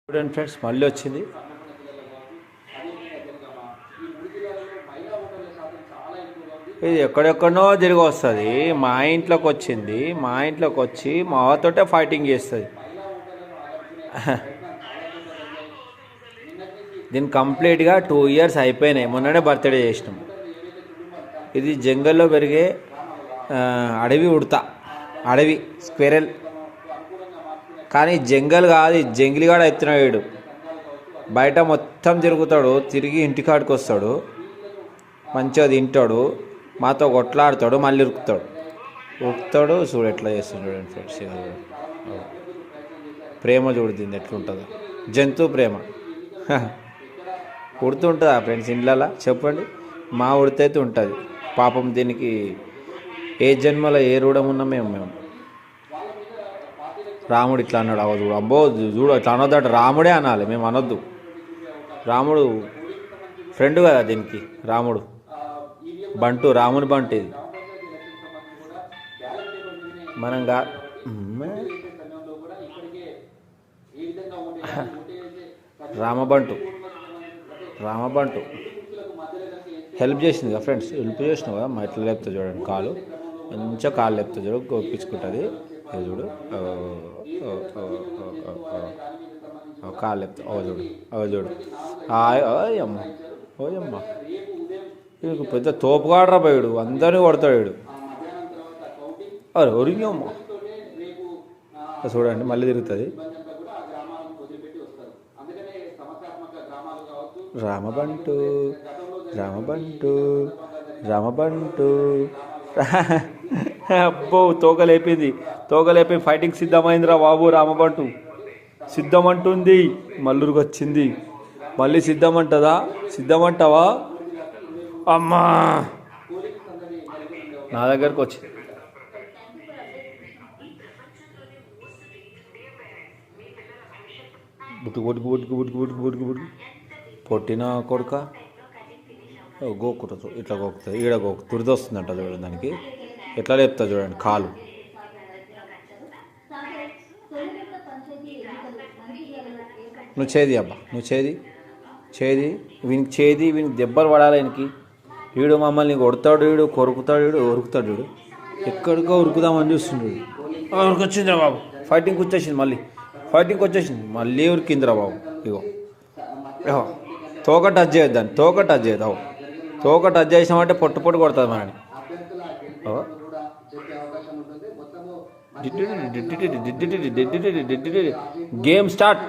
చూడండి ఫ్రెండ్స్, మళ్ళీ వచ్చింది. ఇది ఎక్కడెక్కడనో తిరిగి వస్తుంది, మా ఇంట్లోకి వచ్చింది. మా ఇంట్లోకి వచ్చి మాతోటే ఫైటింగ్ చేస్తుంది. దీన్ని కంప్లీట్గా 2 years అయిపోయినాయి. మొన్ననే బర్త్డే చేసినాం. ఇది జంగల్లో పెరిగే అడవి ఉడత, అడవి స్క్వెరల్. కానీ జంగల్ కాదు, జంగిలిగాడు ఎత్తున్నాడు వీడు. బయట మొత్తం తిరుగుతాడు, తిరిగి ఇంటికాడికి వస్తాడు, మంచిగా తింటాడు, మాతో కొట్లాడుతాడు, మళ్ళీ ఉరుకుతాడు. చూడు ఎట్లా చేస్తాడు చూడండి ఫ్రెండ్స్. ప్రేమ చూడు దీన్ని ఎట్లుంటుందో, జంతువు ప్రేమ. ఉడుతుంటుందా ఫ్రెండ్స్ ఇండ్లలో చెప్పండి? మా ఉడితైతే ఉంటుంది. పాపం దీనికి ఏ జన్మలో ఏ రూఢం ఉన్నా మేము రాముడు ఇట్లా అన్నాడు, అవ్వదు అబ్బో చూడు ఇట్లా అనొద్దట, రాముడే అనాలి, మేము అనొద్దు. రాముడు ఫ్రెండ్ కదా దీనికి, రాముడు బంటు, రాముని బంటు ఇది. మనం రామబంటు హెల్ప్ చేసింది కదా ఫ్రెండ్స్, హెల్ప్ చేసినావు కదా. మా ఎట్లా లేపుతా చూడండి, కాలు మంచిగా కాలు లేపుతా చూడు, గొప్పించుకుంటుంది. చూడు కాలు లేపుతా, చూడు అమ్మ ఓయమ్మ. వీడికి పెద్ద తోపుగాడరా పోయాడు, అందరినీ కొడతాడు వీడు. ఒరిగమ్మ. చూడండి మళ్ళీ తిరుగుతుంది. రామబంటు అబ్బో తోకలేపింది, ఫైటింగ్ సిద్ధమైందిరా బాబు. రామబంటు సిద్ధమంటుంది, మల్లూరుకు వచ్చింది. మళ్ళీ సిద్ధమంటావా? అమ్మా నా దగ్గరకు వచ్చింది. బుట్టు పొట్టిన కొడుక గోకుతుంది, ఇట్లా గోకుతుంది, ఈడ తురిది వస్తుందంట చూడండి. దానికి ఎట్లా లేపుతా చూడండి కాలు. నువ్వు చేది వీనికి దెబ్బలు పడాలి. వీనికి వీడు మమ్మల్ని కొడతాడు, వీడు కొరుకుతాడు, వీడు ఉరుకుతాడు. వీడు ఎక్కడికో ఉరుకుదామని చూస్తుండ్రు. ఉరికొచ్చిందిరా బాబు, ఫైటింగ్కి వచ్చేసింది. మళ్ళీ ఉరికిందిరా బాబు. ఇగో తోక టచ్ చేయొద్దాన్ని, తోక టచ్ చేసామంటే పొట్టు కొడుతుంది మనని. Game start.